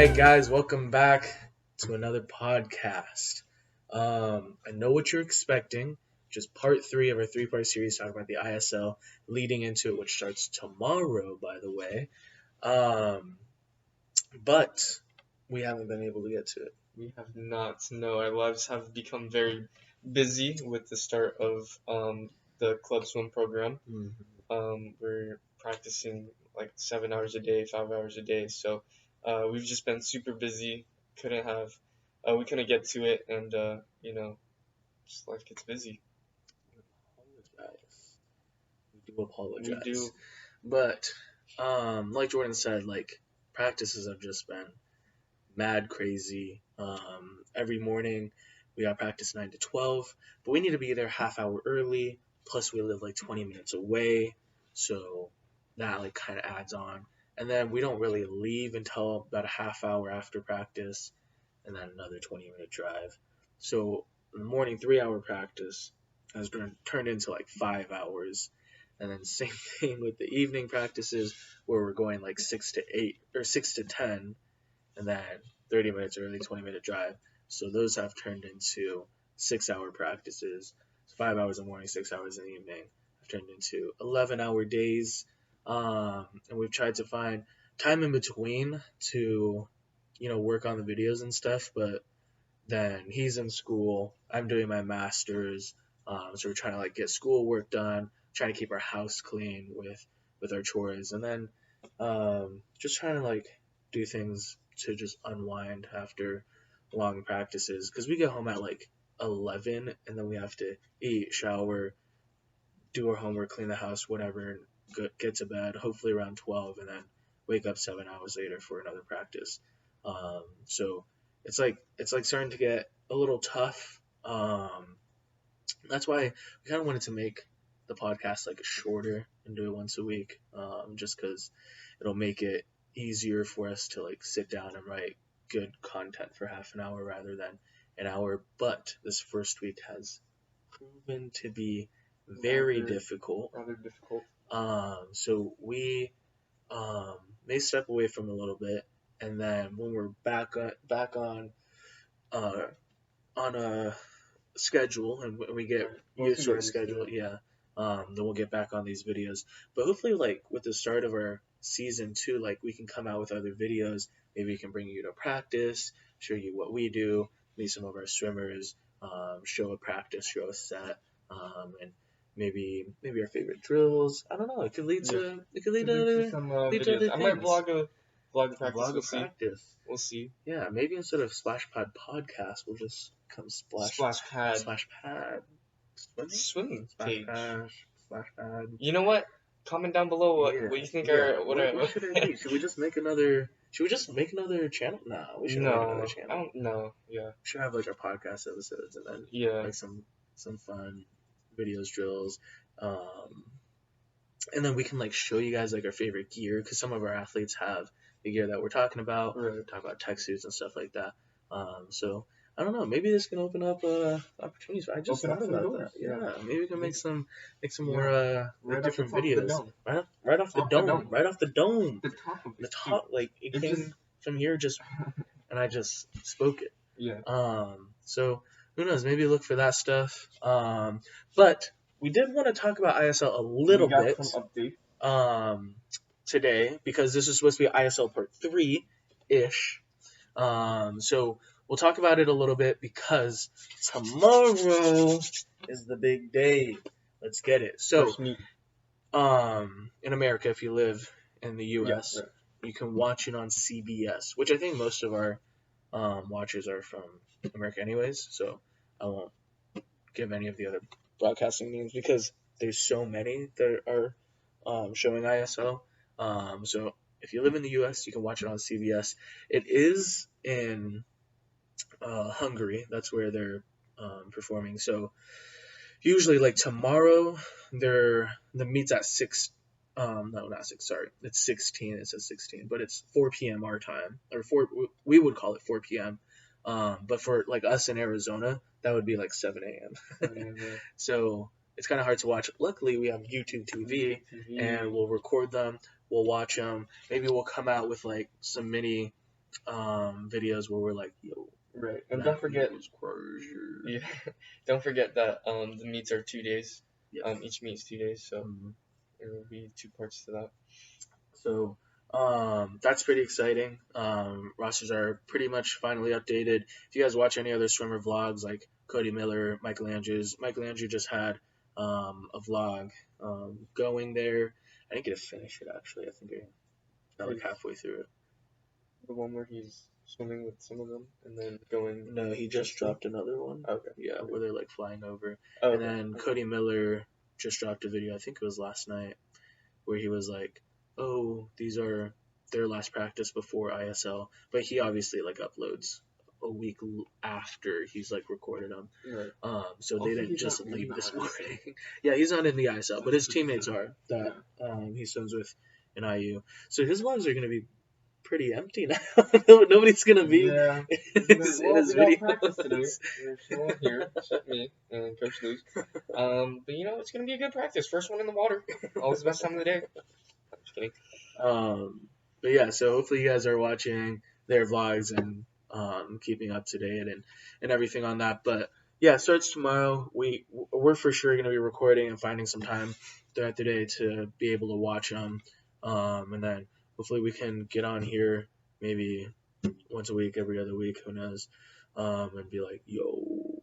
right, guys, welcome back to another podcast. I know what you're expecting, just part three of our three-part series talking about the ISL, leading into it, which starts tomorrow, by the way. But we haven't been able to get to it. We have not. No, our lives have become very busy with the start of the club swim program. We're practicing like 7 hours a day, 5 hours a day. So we've just been super busy. We couldn't get to it, and just life gets busy. We do apologize. We do. But like Jordan said, practices have just been mad crazy. Every morning we got practice 9 to 12, but we need to be there half hour early. Plus we live like 20 minutes away, so that kind of adds on. And then we don't really leave until about a half hour after practice, and then another 20-minute drive. So the morning 3-hour practice has turned into like 5 hours. And then same thing with the evening practices where we're going like 6 to 8 or 6 to 10, and then 30 minutes early, 20-minute drive. So those have turned into 6-hour practices. So 5 hours in the morning, 6 hours in the evening have turned into 11-hour days. And we've tried to find time in between to, work on the videos and stuff. But then he's in school. I'm doing my master's. So we're trying to get schoolwork done, trying to keep our house clean with our chores, and then just trying to do things to just unwind after long practices, because we get home at 11, and then we have to eat, shower, do our homework, clean the house, whatever, and get to bed hopefully around 12, and then wake up 7 hours later for another practice. So it's starting to get a little tough. That's why we kind of wanted to make the podcast shorter and do it once a week, just because it'll make it easier for us to sit down and write good content for half an hour rather than an hour. But this first week has proven to be very difficult. Rather difficult. So we may step away from it a little bit, and then when we're back on a schedule and we get used to a schedule, then we'll get back on these videos. But hopefully, with the start of our season 2, we can come out with other videos. Maybe we can bring you to practice, show you what we do, meet some of our swimmers, show a practice, show a set, and maybe our favorite drills. I don't know. It could lead to some lead to videos. other I might things. vlog a practice. Vlog a practice. We'll see. Yeah, maybe instead of Splash Pad Podcast, we'll just come Splash Pad. Swimming Splash page. Splash Pad. You know what? Comment down below what you think what should it be? Should we just make another channel? No, we shouldn't make another channel. I don't know. Yeah. We should have our podcast episodes and then some fun videos, drills. And then we can show you guys our favorite gear, because some of our athletes have the gear that we're talking about. Right. Talk about tech suits and stuff like that. So I don't know. Maybe this can open up opportunities. I just thought about that. Yeah, maybe we can make some more different videos. Right off the dome. Right off the dome. The top of it. It came from here and I just spoke it. Yeah. So who knows? Maybe look for that stuff. But we did want to talk about ISL a little bit. Some update. Today, because this is supposed to be ISL part 3-ish. So we'll talk about it a little bit, because tomorrow is the big day. Let's get it. So, in America, if you live in the U.S., you can watch it on CBS, which I think most of our watchers are from America anyways, so I won't give any of the other broadcasting names because there's so many that are showing ISL. So if you live in the U.S., you can watch it on CBS. It is in Hungary. That's where they're performing. So usually, tomorrow, the meet's at 6. No, not 6. Sorry, it's 16. It says 16, but it's 4 p.m. our time, or 4. We would call it 4 p.m. But for us in Arizona, that would be 7 a.m. So it's kind of hard to watch. Luckily, we have YouTube TV, and we'll record them. We'll watch them. Maybe we'll come out with some mini videos where we're like, yo, Right. And that don't forget, was crazy. yeah, don't forget that the meets are 2 days. Yes. Each meet is 2 days, so Mhm. there will be 2 parts to that. So that's pretty exciting. Rosters are pretty much finally updated. If you guys watch any other swimmer vlogs like Cody Miller, Michael Andrew just had a vlog going there. I didn't get to finish it actually. I think I got like halfway through it. The one where he's swimming with some of them and then going. No, he just dropped another one. Okay. Yeah, Okay. where they're like flying over. Oh, And okay. then Okay. Cody Miller just dropped a video. I think it was last night, where he was like, "Oh, these are their last practice before ISL," but he obviously like uploads a week after he's like recorded them. Right. So Also, they didn't he's just not in leave the this ISL. morning. Yeah, he's not in the ISL, but his teammates are that he swims with in IU. So his vlogs are gonna be pretty empty now. Nobody's gonna be Yeah. in his We got practice videos. today. There's no one here except me and Coach Luke. But you know, it's gonna be a good practice. First one in the water. Always the best time of the day. I'm just kidding. But yeah, so hopefully you guys are watching their vlogs and keeping up to date and everything on that. But yeah, starts tomorrow. We're for sure gonna be recording and finding some time throughout the day to be able to watch them. And then hopefully we can get on here maybe once a week, every other week, who knows, and be like, yo,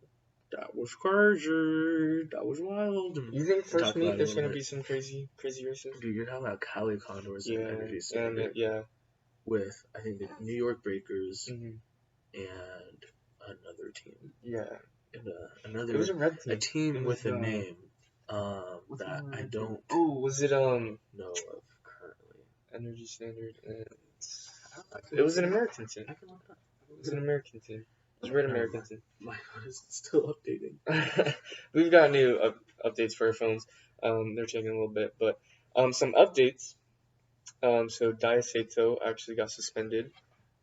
that was crazy, that was wild. And You think talk first about meet it a there's little gonna bit. be some crazy races? Dude, you're talking about Cali Condors and Yeah. Energy And Standard yeah. with, I think, the New York Breakers Hmm. and another team. Yeah. And It was a red team. a team It with was, a name that I don't Oh, was it know of currently. Energy Standard and I can it was look an it up. American team. I can look it up. It was an American team. It was a red No, American team. My phone is still updating. We've got new updates for our phones. They're taking a little bit, but some updates. So Diaceto actually got suspended.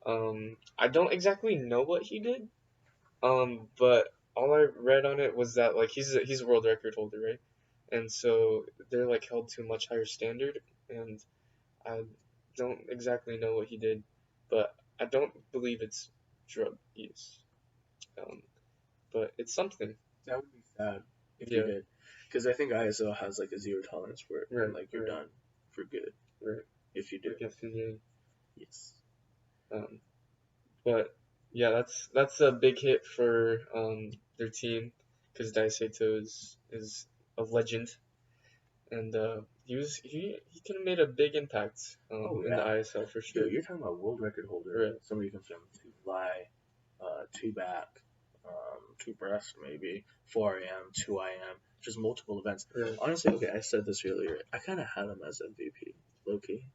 I don't exactly know what he did. But all I read on it was that like he's a world record holder, right? And so they're like held to a much higher standard, and I don't exactly know what he did, but I don't believe it's drug use. Um, but it's something. That would be sad if Yeah. you did, because I think ISO has like a zero tolerance for it, Right, and like you're right. done for good Right. if you do. I guess, yeah. Yes. But yeah, that's a big hit for their team because Daisato is a legend, and he could have made a big impact in the ISL for sure. Dude, you're talking about world record holder. Right. Somebody comes from two fly, two back, two breast maybe, 4 a.m., 2 a.m., just multiple events. Right. Honestly, okay, I said this earlier. I kind of had him as MVP, low key.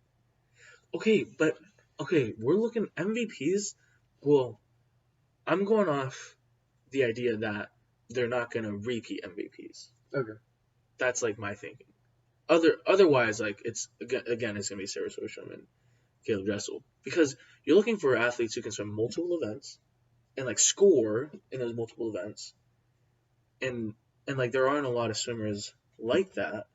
Okay, but okay, we're looking MVPs. Well, I'm going off the idea that they're not gonna repeat MVPs. Okay. That's like my thinking. Otherwise, like it's again, it's gonna be Sarah Sosham and Caleb Dressel because you're looking for athletes who can swim multiple events and like score in those multiple events, and like there aren't a lot of swimmers like that.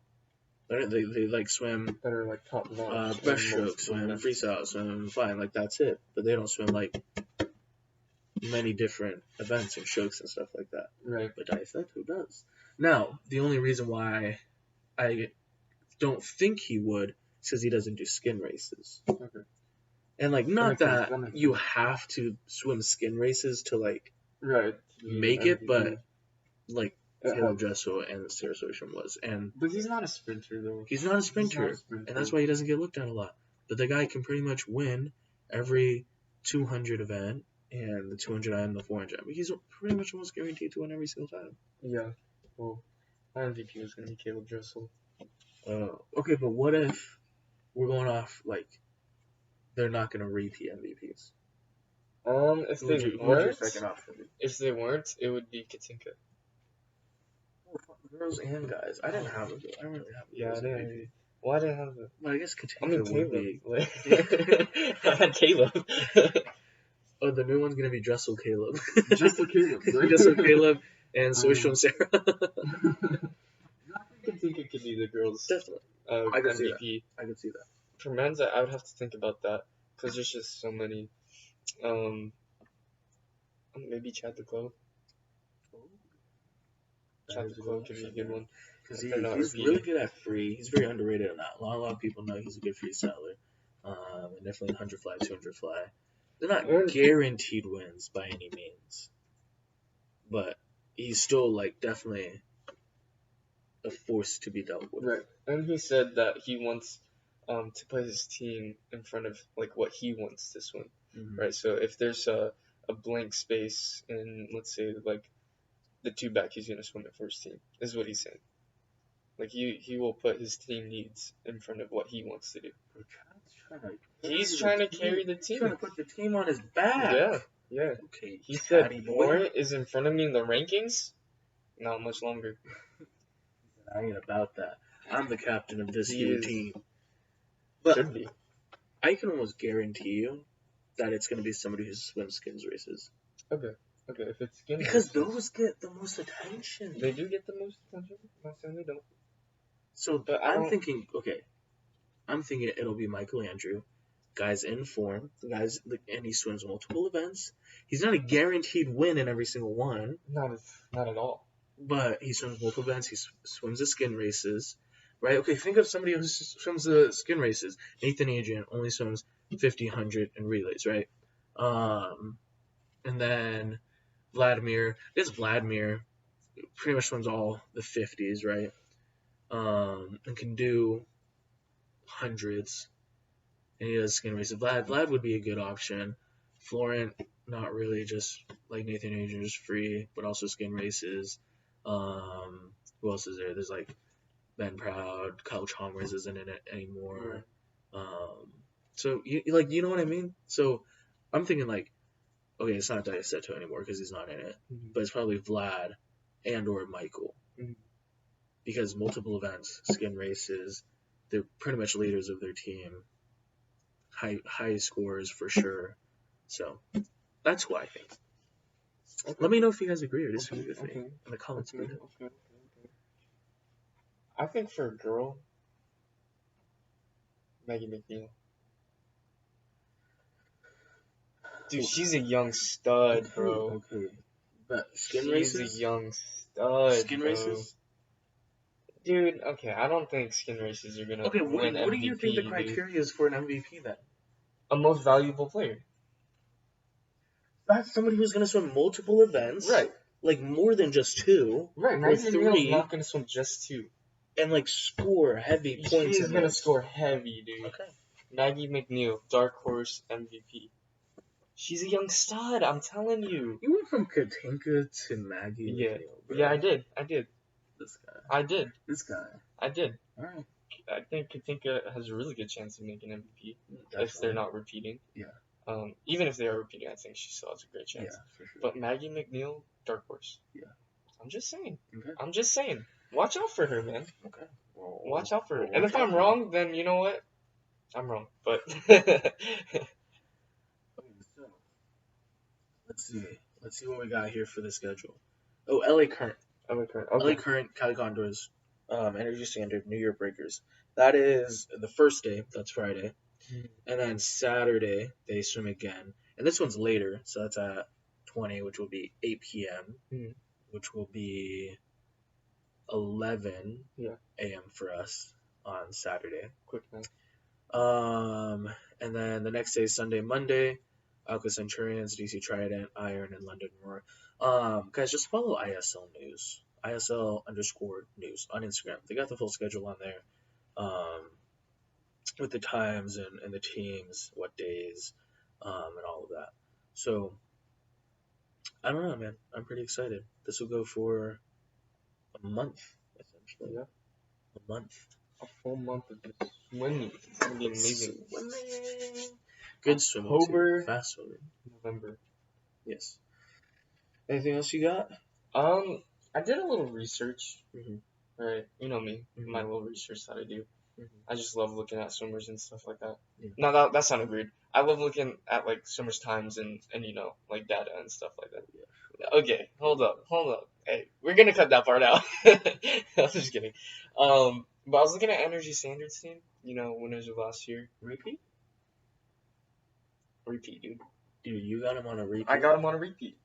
They like swim That are like top notch. breaststroke, swim freestyle, swim flying, like that's it. But they don't swim like many different events and strokes and stuff like that. Right. But Daiset, who does? Now, the only reason why I don't think he would is because he doesn't do skin races. Okay. And like, not that you sense. have to swim skin races to like Right. make it, but like It Caleb helps. Dressel and Sarah Sosham was, and But he's not a sprinter though. he's not a sprinter, and that's why he doesn't get looked at a lot. But the guy can pretty much win every 200 event and the 200 and the 400. I mean, he's pretty much almost guaranteed to win every single time. Yeah. Well, my MVP was gonna be Caleb Dressel. Okay, but what if we're going off like they're not gonna repeat MVPs? If Who would they you weren't, second option be? if they weren't, it would be Katinka. Girls and guys. I didn't have it. I don't really have it. Yeah, I didn't. Well, I didn't have it. Well, I guess Katinka I mean, would be. Caleb. I had Caleb. Oh, the new one's gonna be Dressel Caleb. Dressel Caleb. Dressel Caleb and Sosham Sarah. I think it could be the girls' Definitely. I could see MVP. I could see that. For men's, I would have to think about that because there's just so many Um, maybe Chad the Clo. That Chad is the a good Clo could be a option, good man. one Because if they're not he's really repeating. good at free. He's very underrated on that. A lot of people know he's a good free seller. And definitely 100 fly, 200 fly. They're not And, guaranteed wins by any means, but he's still like definitely a force to be dealt with. right. And he said that he wants to put his team in front of like what he wants to swim. Mm-hmm. Right. So if there's a blank space in, let's say, like the two back, he's gonna swim it first team. Is what he's saying. Like he will put his team needs in front of what he wants to do. He's trying to carry the He's trying to team. put the team on his back. Yeah, yeah. Okay, He said Chatty boy. Florent is in front of me in the rankings. Not much longer. I ain't about that. I'm the captain of this He here is- team. But Should be. I can almost guarantee you that it's going to be somebody who swims skins races. Okay. Okay. If it's skin Because races, those get the most attention. they do get the most attention. Not saying they don't. So But I I'm don't- thinking, okay, I'm thinking it'll be Michael Andrew. Guy's in form. The guy's and he swims multiple events. He's not a guaranteed win in every single one, Not at all. but he swims multiple events. He swims the skin races, right? Okay, think of somebody who swims the skin races. Nathan Adrian only swims 50, 100, and relays, right? And then Vladimir pretty much swims all the 50s, right? And can do hundreds. And he does skin races. Vlad would be a good option. Florent, not really, just like Nathan Adrian, just free, but also skin races. Who else is there? There's like Ben Proud, Kyle Chalmers isn't in it anymore. So you know what I mean? So I'm thinking like, okay, it's not Diaceto anymore because he's not in it, but it's probably Vlad and or Michael, because multiple events, skin races, they're pretty much leaders of their team. High scores for sure. So that's who I think. Okay. Let me know if you guys agree or disagree with me Okay. in the comments Okay. below. Okay. I think for a girl, Maggie McNeil. Dude, she's a young stud, bro. Okay. But skin She's races? a young stud. Skin bro. races? Dude, okay, I don't think skin races are gonna Okay, win what do MVP. you think the dude. criteria is for an MVP then? A most valuable player. That's somebody who's going to swim multiple events. Right. Like more than just two. Right. Or Maggie McNeil's three. not gonna swim just two. And like score heavy points. She's gonna score heavy, dude. Okay. Maggie McNeil, dark horse MVP. She's a young stud, I'm telling you. You went from Katinka to Maggie Yeah. McNeil, bro. Yeah, I did. This guy. I did. Alright. I think Katinka has a really good chance of making MVP Definitely. if they're not repeating. Yeah. Even if they are repeating, I think she still has a great chance. Yeah, for sure. But Maggie McNeil, dark horse. Yeah. I'm just saying. Okay. I'm just saying. Watch out for her, man. Okay. Well, Watch out for her. well, And if watch I'm out. wrong, then you know what? I'm wrong. But Okay, so let's see what we got here for the schedule. Oh, LA Current. LA Current, Cali Condors, Energy Standard, New York Breakers. That is the first day. That's Friday. And then Saturday, they swim again. And this one's later, so that's at 20, which will be 8 p.m., which will be 11 a.m. for us on Saturday. Quick math. And then the next day is Sunday, Monday, Alka Centurions, DC Trident, Iron, and London Roar. Guys, just follow ISL News, ISL_news on Instagram. They got the full schedule on there, with the times and the teams, what days, and all of that. So, I don't know, man. I'm pretty excited. This will go for a month, essentially. Yeah. A month. A full month of just swimming. It's gonna be amazing. Good swimming. October, fast swimming. November. Yes. Anything else you got? I did a little research. Mhm. Right, you know me, Mhm. my little research that I do. Mhm. I just love looking at swimmers and stuff like that. Yeah. No, that sounded weird. I love looking at like swimmers' times and like data and stuff like that. Yeah. Okay, hold up. Hey, we're gonna cut that part out. I'm just kidding. But I was looking at Energy Standards team. Winners of last year. Repeat, Repeat, dude. Dude, you got him on a repeat. I got him on a repeat.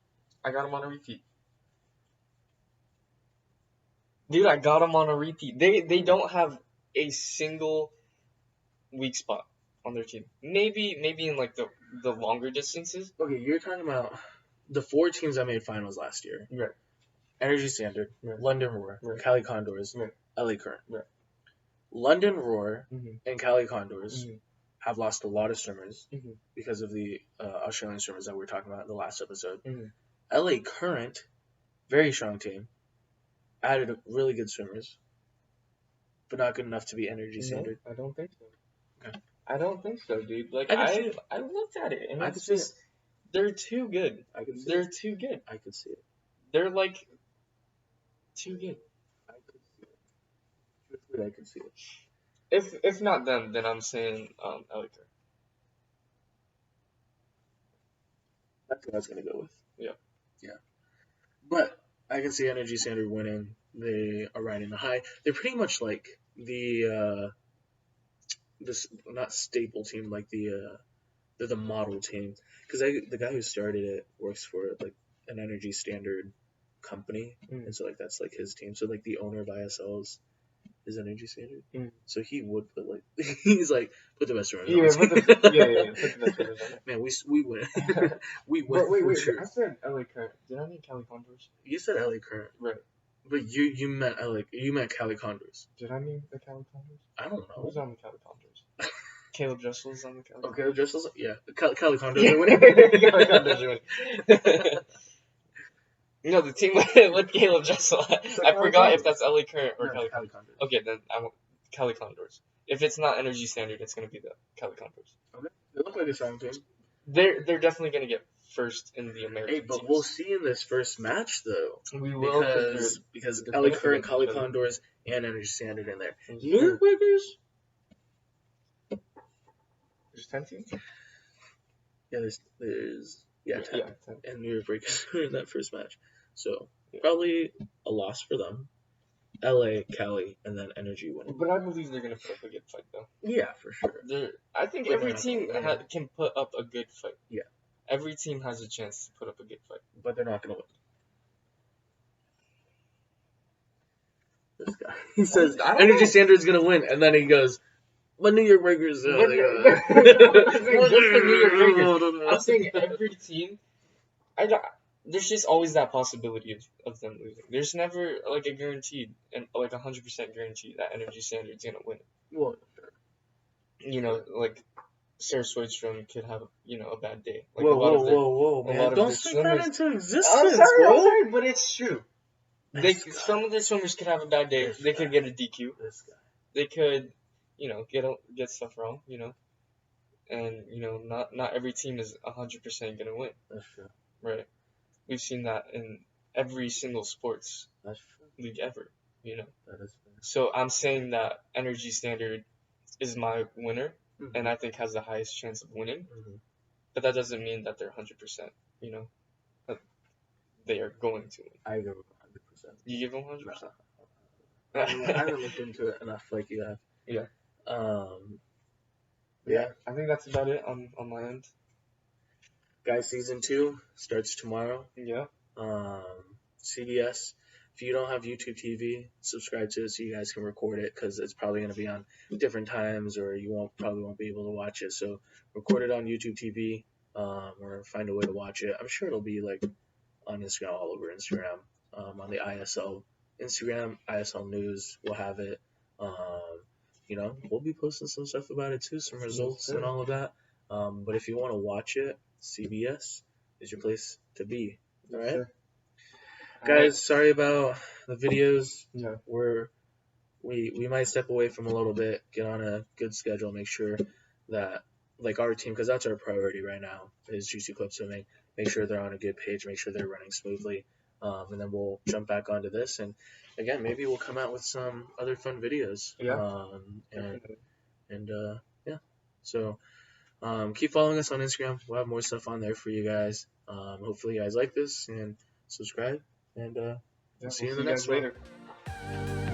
Dude, I got him on a repeat. They don't have a single weak spot on their team. Maybe in like the longer distances. Okay, you're talking about the 4 teams that made finals last year. Right. Energy Standard, Right. London Roar, Right. Cali Condors, Right. LA Current. Right. London Roar Mm-hmm. and Cali Condors Mm-hmm. have lost a lot of swimmers Mm-hmm. because of the Australian swimmers that we were talking about in the last episode. Mm-hmm. LA Current, very strong team, added really good swimmers, but not good enough to be Energy Standard. No, I don't think so. Okay. I don't think so, dude. Like I looked at it and I it's could see just they're too good. I could see They're it. too good. I could see it. They're like too good. I could see it. Truthfully, I could see it. If not them, then I'm saying LA Current. That's what I was gonna go with. Yeah. Yeah. But I can see Energy Standard winning. They are riding the high. They're pretty much like the this not staple team, like they're the model team, because the guy who started it works for like an Energy Standard company, and so like that's like his team. So like the owner of ISL is Energy Standard, so he would put like he's like put the best runners. Yeah, put the best runners on it. Man, we win. We win. But wait, for sure. I said LA Current. Did I mean Cali Condors? You said LA Current, Right. but you meant Cali Condors. Did I mean the Cali Condors? I don't know. Who's on the Cali Condors? Caleb Dressel's on the Cali. Okay, just yeah, Cali Condors are winning. Cali Condors are winning. No, the team with Caleb Dressel. I forgot if that's LA Current or Cali Condors. Okay, then I'm Cali Condors. If it's not Energy Standard, it's gonna be the Cali Condors. Okay, they look like a strong team. They're definitely gonna get first in the American. Hey, but teams. we'll see in this first match though. We will because they're LA Current, Cali each other. Condors, and Energy Standard in there. There's New York Breakers. There's 10 teams. Yeah, there's 10. 10. And New York Breakers are in that first match. So probably a loss for them. LA, Cali, and then Energy winning. But I believe they're gonna put up a good fight though. Yeah, for sure. I think But every they're not team gonna win. can put up a good fight. Yeah. Every team has a chance to put up a good fight. But they're not gonna win. This guy. He says I don't Energy know. Standard's gonna win, and then he goes, "But New York Breakers." But New York Breakers. I'm saying every team. There's just always that possibility of them losing. There's never like a guaranteed and like 100% guarantee that Energy Standard's gonna win. Well, You know, like Sarah Swedstrom could have a bad day. Like whoa, a man! lot of Don't their speak that swimmers- into existence, I'm bro. sorry, but it's true. Some of the swimmers could have a bad day. This They could guy. get a DQ. This guy. They could, get stuff wrong. And not every team is 100% gonna win. That's true. Right. We've seen that in every single sports That's true. league ever. That is fair. So I'm saying that Energy Standard is my winner, Mhm. and I think has the highest chance of winning. Mhm. But that doesn't mean that they're 100%. That they are going to win. I give him 100%. You give them 100%. I haven't looked into it enough like you have. Yeah. Yeah. I think that's about it on my end. Guys, season 2 starts tomorrow. Yeah. CBS. If you don't have YouTube TV, subscribe to it so you guys can record it, because it's probably going to be on different times, or you probably won't be able to watch it. So record it on YouTube TV, or find a way to watch it. I'm sure it'll be like on Instagram, all over Instagram, on the ISL Instagram, ISL News. We'll have it. We'll be posting some stuff about it too, some results and all of that. But if you want to watch it, CBS is your place to be. All right, Sure. guys. Sorry about the videos. Yeah. We might step away from a little bit, get on a good schedule, make sure that like our team, because that's our priority right now, is GC Club Swimming. Make sure they're on a good page, make sure they're running smoothly, and then we'll jump back onto this. And again, maybe we'll come out with some other fun videos. Yeah. Yeah. So keep following us on Instagram. We'll have more stuff on there for you guys. Hopefully you guys like this and subscribe. And Yeah, see you in we'll the next guys one. later.